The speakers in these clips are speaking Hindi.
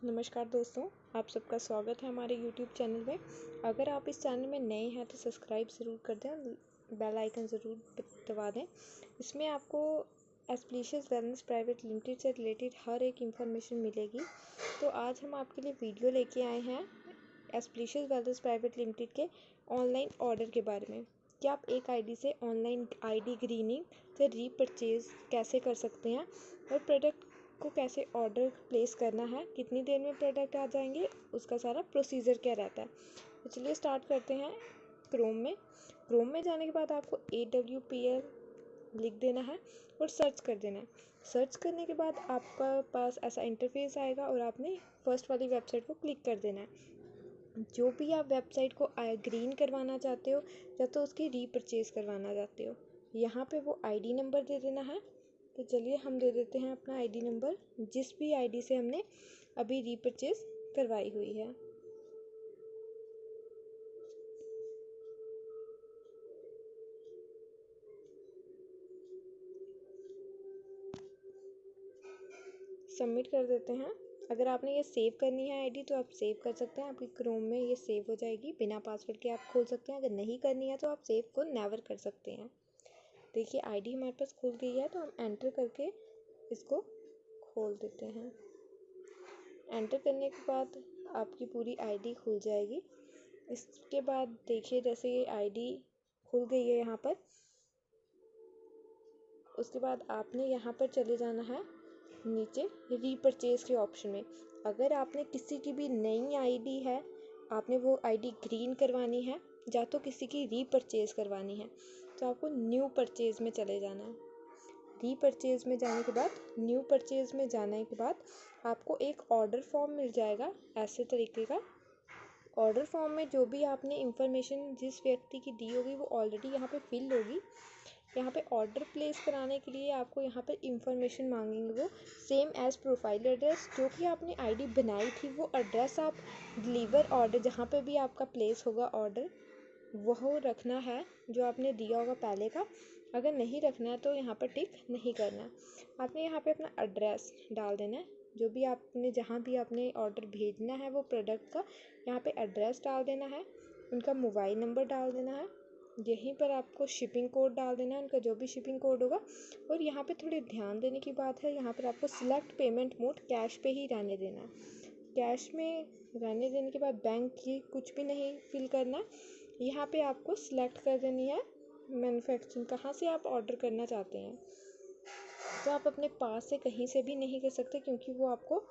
नमस्कार दोस्तों, आप सबका स्वागत है हमारे YouTube चैनल में। अगर आप इस चैनल में नए हैं तो सब्सक्राइब ज़रूर कर दें, बेल आइकन ज़रूर दबा दें। इसमें आपको एस्प्लीशियस वेलनेस प्राइवेट लिमिटेड से रिलेटेड हर एक इन्फॉर्मेशन मिलेगी। तो आज हम आपके लिए वीडियो लेके आए हैं एस्प्लीशियस वेलनेस प्राइवेट लिमिटेड के ऑनलाइन ऑर्डर के बारे में कि आप एक आईडी से ऑनलाइन आईडी ग्रीनिंग से रीपरचेज कैसे कर सकते हैं और प्रोडक्ट को कैसे ऑर्डर प्लेस करना है, कितनी देर में प्रोडक्ट आ जाएंगे, उसका सारा प्रोसीजर क्या रहता है। तो चलिए स्टार्ट करते हैं। क्रोम में जाने के बाद आपको AWPL लिख देना है और सर्च कर देना है। सर्च करने के बाद आपका पास ऐसा इंटरफेस आएगा और आपने फर्स्ट वाली वेबसाइट को क्लिक कर देना है। जो भी आप वेबसाइट को ग्रीन करवाना चाहते हो या तो उसकी रीपरचेज करवाना चाहते हो, यहाँ पे वो आईडी नंबर दे देना है। तो चलिए हम दे देते हैं अपना आईडी नंबर, जिस भी आईडी से हमने अभी रीपरचेज करवाई हुई है। सबमिट कर देते हैं। अगर आपने ये सेव करनी है आईडी तो आप सेव कर सकते हैं, आपकी क्रोम में ये सेव हो जाएगी। बिना पासवर्ड के आप खोल सकते हैं। अगर नहीं करनी है तो आप सेव को नेवर कर सकते हैं। देखिए आईडी हमारे पास खुल गई है, तो हम एंटर करके इसको खोल देते हैं। एंटर करने के बाद आपकी पूरी आईडी खुल जाएगी। इसके बाद देखिए जैसे ये आईडी खुल गई है यहाँ पर, उसके बाद आपने यहाँ पर चले जाना है नीचे रीपरचेज के ऑप्शन में। अगर आपने किसी की भी नई आईडी है, आपने वो आईडी ग्रीन करवानी है या तो किसी की रीपरचेज करवानी है, तो आपको न्यू परचेज में चले जाना है। रीपरचेज में जाने के बाद न्यू परचेज में जाने के बाद आपको एक ऑर्डर फॉर्म मिल जाएगा ऐसे तरीके का। ऑर्डर फॉर्म में जो भी आपने इंफॉर्मेशन जिस व्यक्ति की दी होगी वो ऑलरेडी यहाँ पे फिल होगी। यहाँ पे ऑर्डर प्लेस कराने के लिए आपको यहाँ पे इंफॉर्मेशन मांगेंगे, वो सेम एज प्रोफाइल एड्रेस जो कि आपने आईडी बनाई थी, वो एड्रेस आप डिलीवर ऑर्डर जहाँ पे भी आपका प्लेस होगा ऑर्डर, वह रखना है जो आपने दिया होगा पहले का। अगर नहीं रखना है तो यहाँ पर टिक नहीं करना। आपने यहाँ पे अपना एड्रेस डाल देना है, जो भी आपने जहाँ भी आपने ऑर्डर भेजना है वो प्रोडक्ट का, यहाँ पे एड्रेस डाल देना है। उनका मोबाइल नंबर डाल देना है। यहीं पर आपको शिपिंग कोड डाल देना है, उनका जो भी शिपिंग कोड होगा। और यहाँ पे थोड़ी ध्यान देने की बात है, यहाँ पर आपको सिलेक्ट पेमेंट मोड कैश पे ही रहने देना है। कैश में रहने देने के बाद बैंक की कुछ भी नहीं फिल करना। यहाँ पे आपको सिलेक्ट कर देनी है मैन्युफैक्चरिंग, कहाँ से आप ऑर्डर करना चाहते हैं। तो आप अपने पास से कहीं से भी नहीं कर सकते क्योंकि वो आपको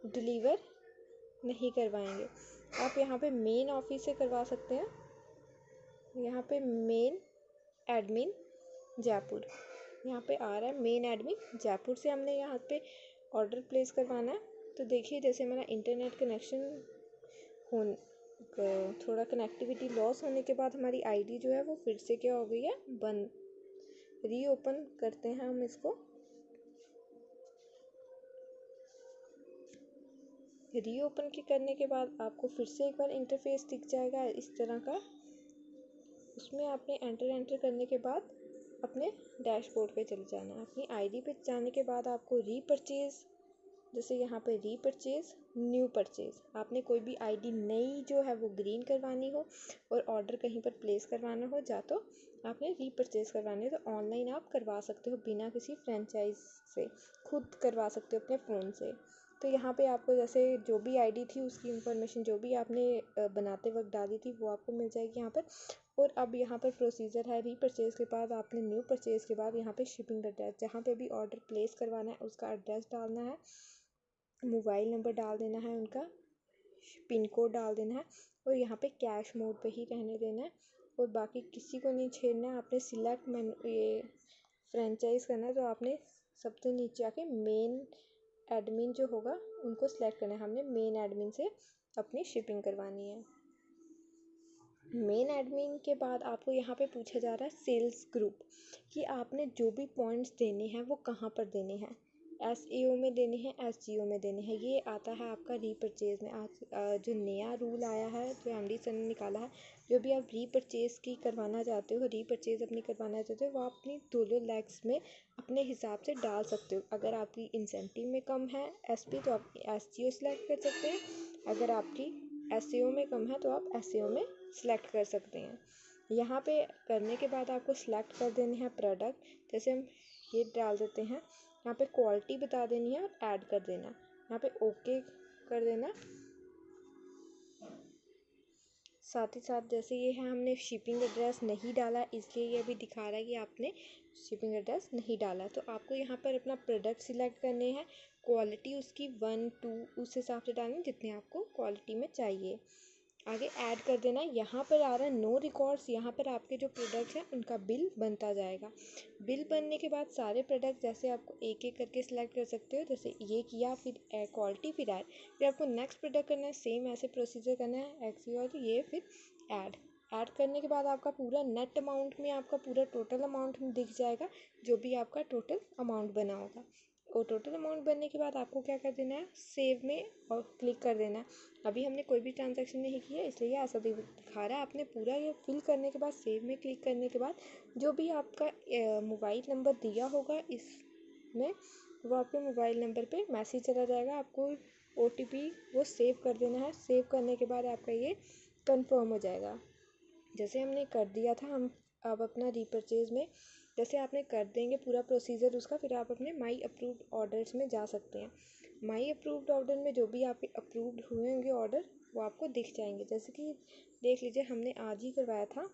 डिलीवर नहीं करवाएंगे। आप यहाँ पे मेन ऑफिस से करवा सकते हैं। यहाँ पे मेन एडमिन जयपुर यहाँ पे आ रहा है, मेन एडमिन जयपुर से हमने यहाँ पे ऑर्डर प्लेस करवाना है। तो देखिए जैसे हमारा इंटरनेट कनेक्शन हो थोड़ा कनेक्टिविटी लॉस होने के बाद हमारी आईडी जो है वो फिर से क्या हो गई है, बंद। रीओपन करते हैं हम इसको। रीओपन के करने के बाद आपको फिर से एक बार इंटरफेस दिख जाएगा इस तरह का। उसमें आपने एंटर करने के बाद अपने डैशबोर्ड पे चले जाना है। अपनी आईडी पे जाने के बाद आपको रीपरचेज, जैसे यहाँ पे रीपरचेज न्यू परचेज, आपने कोई भी आईडी नई जो है वो ग्रीन करवानी हो और ऑर्डर कहीं पर प्लेस करवाना हो, या तो आपने रीपरचेज करवानी हो तो ऑनलाइन आप करवा सकते हो बिना किसी फ्रेंचाइज से, खुद करवा सकते हो अपने फ़ोन से। तो यहाँ पे आपको जैसे जो भी आईडी थी उसकी इंफॉर्मेशन जो भी आपने बनाते वक्त डाली थी वो आपको मिल जाएगी यहाँ पर। और अब यहाँ पर प्रोसीजर है, रीपरचेज के बाद आपने न्यू परचेज के बाद यहाँ पे शिपिंग एड्रेस, जहाँ पे भी ऑर्डर प्लेस करवाना है उसका एड्रेस डालना है, मोबाइल नंबर डाल देना है, उनका पिन कोड डाल देना है और यहाँ पे कैश मोड पे ही रहने देना है और बाकी किसी को नहीं छेड़ना है। आपने सिलेक्ट ये फ्रेंचाइज करना है तो आपने सबसे नीचे आके मेन एडमिन जो होगा उनको सिलेक्ट करना है। हमने मेन एडमिन से अपनी शिपिंग करवानी है। मेन एडमिन के बाद आपको यहाँ पे पूछा जा रहा है सेल्स ग्रुप, कि आपने जो भी पॉइंट्स देने हैं वो कहाँ पर देने हैं। SAO में देने हैं, SGO में देने हैं। ये आता है आपका रीपरचेज में। आज जो नया रूल आया है, जो MD सर ने निकाला है, जो भी आप रीपरचेज की करवाना चाहते हो, रीपरचेज अपनी करवाना चाहते हो, वो आप अपनी दोनों लेग्स में अपने हिसाब से डाल सकते हो। अगर आपकी इंसेंटिव में कम है SP तो आप SGO सिलेक्ट कर सकते हैं, अगर आपकी SAO में कम है तो आप SAO में सिलेक्ट कर सकते हैं। यहाँ पे करने के बाद आपको सिलेक्ट कर देने हैं प्रोडक्ट। जैसे हम ये डाल देते हैं, यहाँ पे क्वालिटी बता देनी है और ऐड कर देना। यहाँ पे ओके कर देना। साथ ही साथ जैसे ये है, हमने शिपिंग एड्रेस नहीं डाला, इसलिए ये अभी दिखा रहा है कि आपने शिपिंग एड्रेस नहीं डाला। तो आपको यहाँ पर अपना प्रोडक्ट सिलेक्ट करने हैं, क्वालिटी उसकी 1 2 उस हिसाब से डालनी जितनी आपको क्वालिटी में चाहिए। आगे ऐड कर देना। यहाँ पर आ रहा है नो रिकॉर्ड्स। यहाँ पर आपके जो प्रोडक्ट्स हैं उनका बिल बनता जाएगा। बिल बनने के बाद सारे प्रोडक्ट जैसे आपको एक एक करके सिलेक्ट कर सकते हो। जैसे ये किया, फिर क्वालिटी, फिर ऐड, फिर आपको नेक्स्ट प्रोडक्ट करना है, सेम ऐसे प्रोसीजर करना है, XY ये, फिर ऐड करने के बाद आपका पूरा नेट अमाउंट में आपका पूरा टोटल अमाउंट में दिख जाएगा, जो भी आपका टोटल अमाउंट बना होगा। और टोटल अमाउंट बनने के बाद आपको क्या कर देना है, सेव में और क्लिक कर देना है। अभी हमने कोई भी ट्रांजैक्शन नहीं किया, इसलिए ऐसा दिखा रहा है। आपने पूरा ये फिल करने के बाद सेव में क्लिक करने के बाद जो भी आपका मोबाइल नंबर दिया होगा इसमें, वो आपके मोबाइल नंबर पे मैसेज चला जाएगा। आपको OTP वो सेव कर देना है। सेव करने के बाद आपका ये कंफर्म हो जाएगा। जैसे हमने कर दिया था, हम अब अपना रीपरचेज में जैसे आपने कर देंगे पूरा प्रोसीजर उसका, फिर आप अपने माई अप्रूव्ड ऑर्डर्स में जा सकते हैं। माई अप्रूव्ड ऑर्डर में जो भी आपके अप्रूव्ड हुए होंगे ऑर्डर, वो आपको दिख जाएंगे। जैसे कि देख लीजिए, हमने आज ही करवाया था।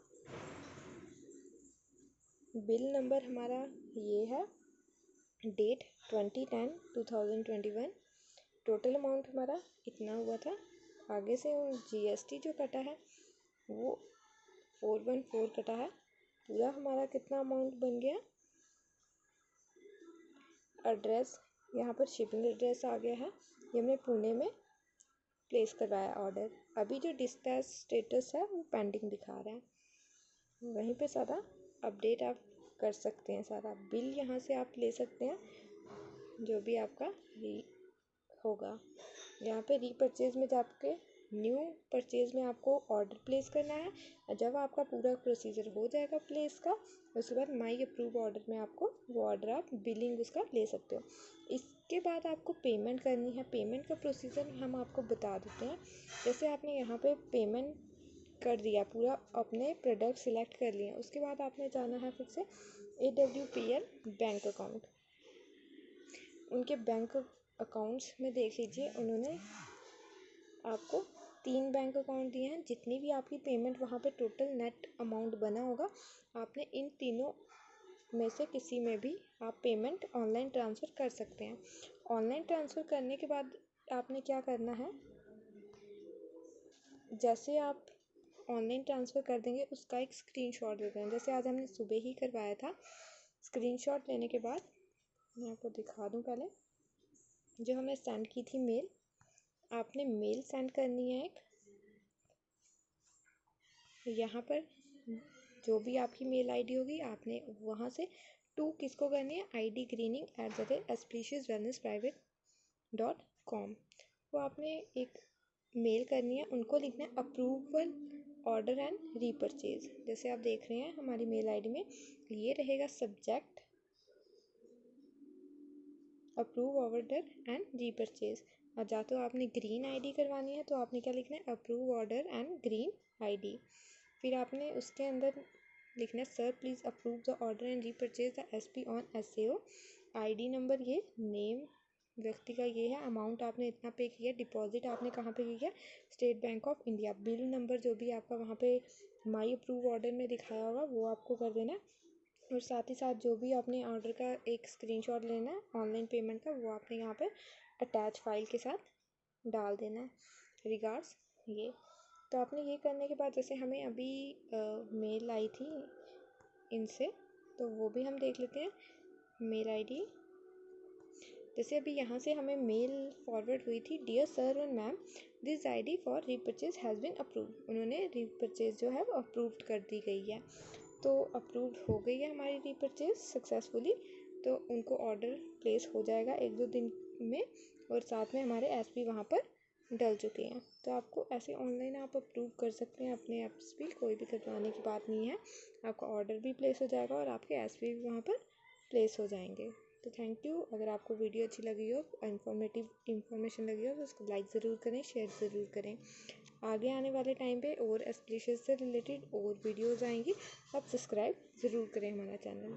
बिल नंबर हमारा ये है, डेट 20/10/2021, टोटल अमाउंट हमारा इतना हुआ था। आगे से GST जो कटा है वो 414 कटा है। पूरा हमारा कितना अमाउंट बन गया। एड्रेस यहाँ पर शिपिंग एड्रेस आ गया है, ये हमने पुणे में प्लेस करवाया ऑर्डर। अभी जो डिस्पैच स्टेटस है वो पेंडिंग दिखा रहा है। वहीं पे सारा अपडेट आप कर सकते हैं। सारा बिल यहाँ से आप ले सकते हैं, जो भी आपका होगा। यहाँ पे रीपरचेज में जाके न्यू परचेज में आपको ऑर्डर प्लेस करना है। और जब आपका पूरा प्रोसीजर हो जाएगा प्लेस का, उसके बाद माई अप्रूव ऑर्डर में आपको वो ऑर्डर आप बिलिंग उसका ले सकते हो। इसके बाद आपको पेमेंट करनी है। पेमेंट का प्रोसीजर हम आपको बता देते हैं। जैसे आपने यहाँ पे पेमेंट कर दिया, पूरा अपने प्रोडक्ट सिलेक्ट कर लिए, उसके बाद आपने जाना है फिर से AWPL बैंक अकाउंट। उनके बैंक अकाउंट्स में देख लीजिए, उन्होंने आपको 3 बैंक अकाउंट दिए हैं। जितनी भी आपकी पेमेंट वहाँ पे टोटल नेट अमाउंट बना होगा, आपने इन तीनों में से किसी में भी आप पेमेंट ऑनलाइन ट्रांसफ़र कर सकते हैं। ऑनलाइन ट्रांसफ़र करने के बाद आपने क्या करना है, जैसे आप ऑनलाइन ट्रांसफ़र कर देंगे उसका एक स्क्रीनशॉट दे दें। जैसे आज हमने सुबह ही करवाया था। स्क्रीनशॉट लेने के बाद मैं आपको दिखा दूँ। पहले जो हमने सेंड की थी मेल, आपने मेल सेंड करनी है एक। यहाँ पर जो भी आपकी मेल ID होगी, आपने वहाँ से टू किसको करनी है, idgreening@spaciouswellnessprivate.com। वो आपने एक मेल करनी है, उनको लिखना है अप्रूवल ऑर्डर एंड रीपरचेज। जैसे आप देख रहे हैं हमारी मेल ID में ये रहेगा, subject approve order and repurchase. और या तो आपने ग्रीन ID करवानी है तो आपने क्या लिखना है, approve order and green ID। फिर आपने उसके अंदर लिखना है, sir please approve the order and repurchase the SP on SAO। ID number ये, नेम व्यक्ति का ये है, अमाउंट आपने इतना पे किया, डिपॉजिट आपने कहाँ पे किया, state bank of India. Bill number जो भी आपका वहाँ पे माई अप्रूव ऑर्डर में दिखाया होगा वो आपको कर देना है। और साथ ही साथ जो भी आपने ऑर्डर का एक स्क्रीनशॉट लेना है ऑनलाइन पेमेंट का, वो आपने यहाँ पे अटैच फाइल के साथ डाल देना है। रिगार्ड्स ये। तो आपने ये करने के बाद जैसे हमें अभी मेल आई थी इनसे, तो वो भी हम देख लेते हैं। मेल ID जैसे अभी यहाँ से हमें मेल फॉरवर्ड हुई थी, dear sir and ma'am, this ID for repurchase has been approve. उन्होंने रीपरचेज जो है वो अप्रूव्ड कर दी गई है। तो अप्रूव्ड हो गई है हमारी रीपरचेज सक्सेसफुली। तो उनको ऑर्डर प्लेस हो जाएगा 1-2 दिन में, और साथ में हमारे एसपी वहाँ पर डल चुके हैं। तो आपको ऐसे ऑनलाइन आप अप्रूव कर सकते हैं अपने ऐप्स भी, कोई भी कटवाने की बात नहीं है। आपका ऑर्डर भी प्लेस हो जाएगा और आपके एसपी भी वहाँ पर प्लेस हो जाएंगे। तो थैंक यू। अगर आपको वीडियो अच्छी लगी हो, इंफॉर्मेशन लगी हो, तो उसको लाइक ज़रूर करें, शेयर ज़रूर करें। आगे आने वाले टाइम पे और एस्पीशियस से रिलेटेड और वीडियोज़ आएंगी, आप सब्सक्राइब ज़रूर करें हमारा चैनल।